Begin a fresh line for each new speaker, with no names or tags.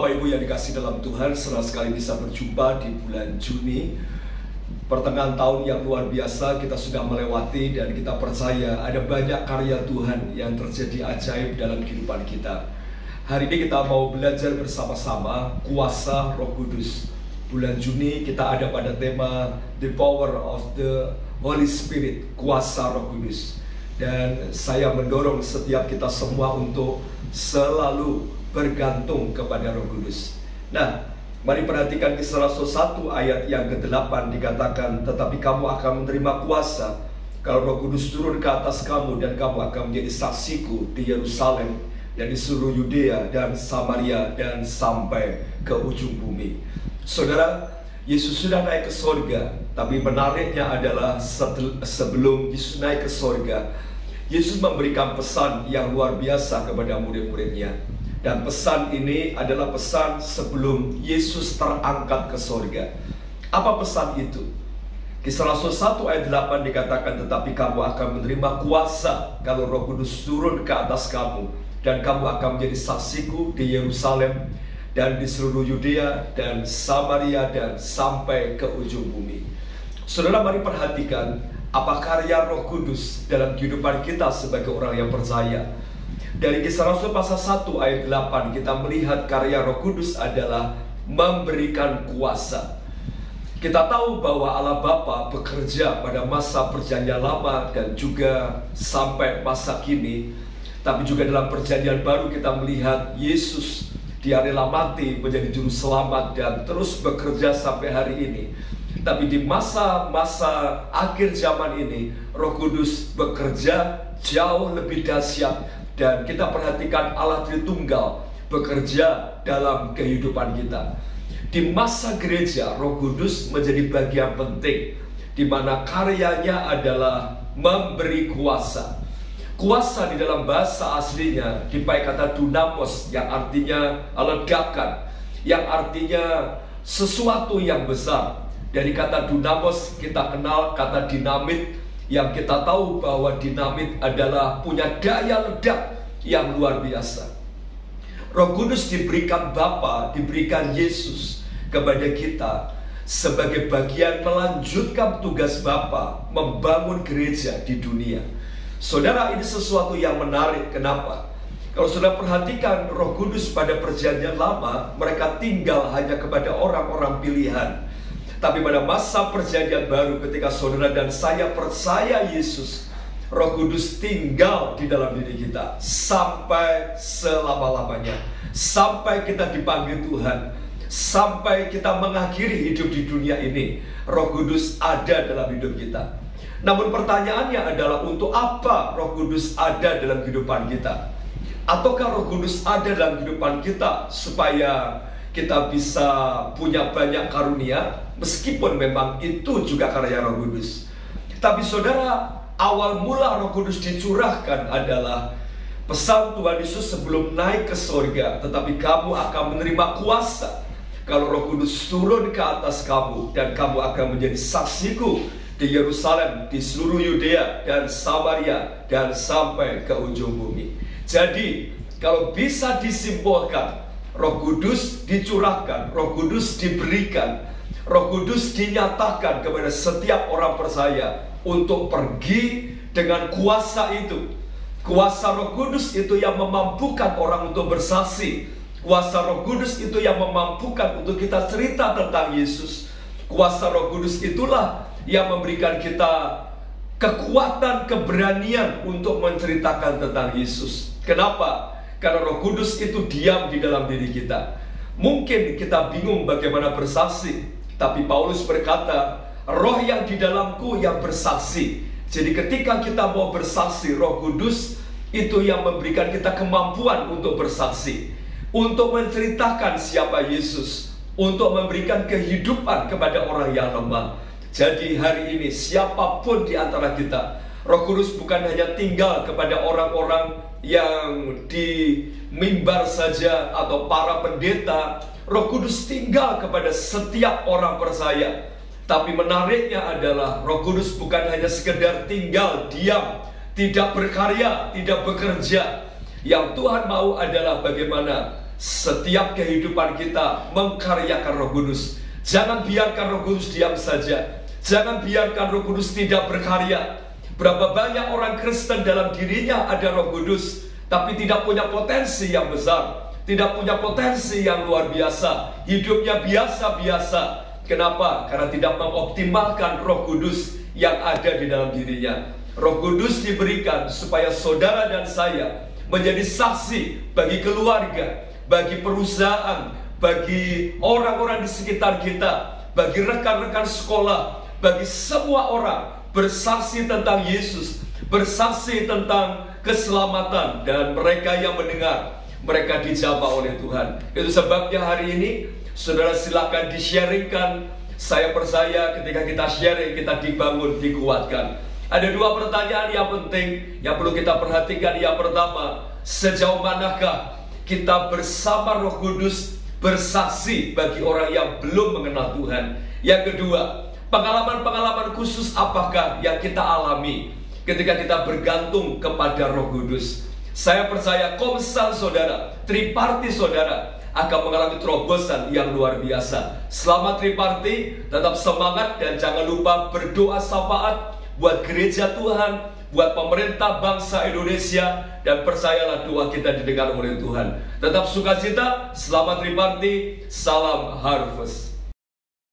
Bapak Ibu yang dikasihi dalam Tuhan, senang sekali bisa berjumpa di bulan Juni, pertengahan tahun yang luar biasa. Kita sudah melewati dan kita percaya ada banyak karya Tuhan yang terjadi ajaib dalam kehidupan kita. Hari ini kita mau belajar bersama-sama kuasa Roh Kudus. Bulan Juni kita ada pada tema The Power of the Holy Spirit, kuasa Roh Kudus. Dan saya mendorong setiap kita semua untuk selalu bergantung kepada Roh Kudus. Nah, mari perhatikan Kisah Rasul 1 ayat yang ke-8 dikatakan, tetapi kamu akan menerima kuasa kalau Roh Kudus turun ke atas kamu, dan kamu akan menjadi saksiku di Yerusalem dan di seluruh Yudea dan Samaria dan sampai ke ujung bumi. Saudara, Yesus sudah naik ke sorga, tapi menariknya adalah sebelum Yesus naik ke sorga, Yesus memberikan pesan yang luar biasa kepada murid-muridnya. Dan pesan ini adalah pesan sebelum Yesus terangkat ke sorga. Apa pesan itu? Kisah Rasul 1 ayat 8 dikatakan, tetapi kamu akan menerima kuasa kalau Roh Kudus turun ke atas kamu, dan kamu akan menjadi saksiku di Yerusalem dan di seluruh Yudea dan Samaria dan sampai ke ujung bumi. Saudara, mari perhatikan apa karya Roh Kudus dalam kehidupan kita sebagai orang yang percaya. Dari Kisah Rasul pasal 1 ayat 8 kita melihat karya Roh Kudus adalah memberikan kuasa. Kita tahu bahwa Allah Bapa bekerja pada masa perjanjian lama dan juga sampai masa kini. Tapi juga dalam perjanjian baru kita melihat Yesus dia rela mati menjadi juru selamat dan terus bekerja sampai hari ini. Tapi di masa-masa akhir zaman ini, Roh Kudus bekerja jauh lebih dahsyat. Dan kita perhatikan Allah Tritunggal bekerja dalam kehidupan kita. Di masa gereja, Roh Kudus menjadi bagian penting, di mana karyanya adalah memberi kuasa. Kuasa di dalam bahasa aslinya dipakai kata dunamos, yang artinya ledakan, yang artinya sesuatu yang besar. Dari kata dunamos kita kenal kata dinamit, yang kita tahu bahwa dinamit adalah punya daya ledak yang luar biasa. Roh Kudus diberikan Bapa, diberikan Yesus kepada kita sebagai bagian melanjutkan tugas Bapa membangun gereja di dunia. Saudara, ini sesuatu yang menarik. Kenapa? Kalau saudara perhatikan Roh Kudus pada perjanjian lama, mereka tinggal hanya kepada orang-orang pilihan. Tapi pada masa perjanjian baru, ketika saudara dan saya percaya Yesus, Roh Kudus tinggal di dalam diri kita sampai selama-lamanya, sampai kita dipanggil Tuhan, sampai kita mengakhiri hidup di dunia ini. Roh Kudus ada dalam hidup kita. Namun pertanyaannya adalah, untuk apa Roh Kudus ada dalam kehidupan kita? Ataukah Roh Kudus ada dalam kehidupan kita supaya kita bisa punya banyak karunia? Meskipun memang itu juga karya Roh Kudus. Tapi saudara, awal mula Roh Kudus dicurahkan adalah pesan Tuhan Yesus sebelum naik ke sorga, tetapi kamu akan menerima kuasa kalau Roh Kudus turun ke atas kamu, dan kamu akan menjadi saksiku di Yerusalem, di seluruh Yudea dan Samaria dan sampai ke ujung bumi. Jadi kalau bisa disimpulkan, Roh Kudus dicurahkan, Roh Kudus diberikan, Roh Kudus dinyatakan kepada setiap orang percaya untuk pergi dengan kuasa itu. Kuasa Roh Kudus itu yang memampukan orang untuk bersaksi. Kuasa Roh Kudus itu yang memampukan untuk kita cerita tentang Yesus. Kuasa Roh Kudus itulah yang memberikan kita kekuatan, keberanian untuk menceritakan tentang Yesus. Kenapa? Karena Roh Kudus itu diam di dalam diri kita. Mungkin kita bingung bagaimana bersaksi, tapi Paulus berkata, roh yang di dalamku yang bersaksi. Jadi ketika kita mau bersaksi, Roh Kudus itu yang memberikan kita kemampuan untuk bersaksi, untuk menceritakan siapa Yesus, untuk memberikan kehidupan kepada orang yang lemah. Jadi hari ini siapapun di antara kita, Roh Kudus bukan hanya tinggal kepada orang-orang yang di mimbar saja atau para pendeta. Roh Kudus tinggal kepada setiap orang percaya. Tapi menariknya adalah Roh Kudus bukan hanya sekedar tinggal diam, tidak berkarya, tidak bekerja. Yang Tuhan mau adalah bagaimana setiap kehidupan kita mengkaryakan Roh Kudus. Jangan biarkan Roh Kudus diam saja. Jangan biarkan Roh Kudus tidak berkarya. Berapa banyak orang Kristen dalam dirinya ada Roh Kudus, tapi tidak punya potensi yang besar, tidak punya potensi yang luar biasa. Hidupnya biasa-biasa. Kenapa? Karena tidak mengoptimalkan Roh Kudus yang ada di dalam dirinya. Roh Kudus diberikan supaya saudara dan saya menjadi saksi bagi keluarga, bagi perusahaan, bagi orang-orang di sekitar kita, bagi rekan-rekan sekolah, bagi semua orang, bersaksi tentang Yesus, bersaksi tentang keselamatan, dan mereka yang mendengar, mereka dijamah oleh Tuhan. Itu sebabnya hari ini saudara silakan di-sharingkan. Saya percaya ketika kita sharing, kita dibangun, dikuatkan. Ada dua pertanyaan yang penting yang perlu kita perhatikan. Yang pertama, sejauh manakah kita bersama Roh Kudus bersaksi bagi orang yang belum mengenal Tuhan? Yang kedua, pengalaman-pengalaman khusus apakah yang kita alami ketika kita bergantung kepada Roh Kudus? Saya percaya komsel saudara, triparti saudara akan mengalami terobosan yang luar biasa. Selamat triparti, tetap semangat dan jangan lupa berdoa syafaat buat gereja Tuhan, buat pemerintah bangsa Indonesia, dan percayalah doa kita didengar oleh Tuhan. Tetap sukacita, selamat triparti, salam Harvest.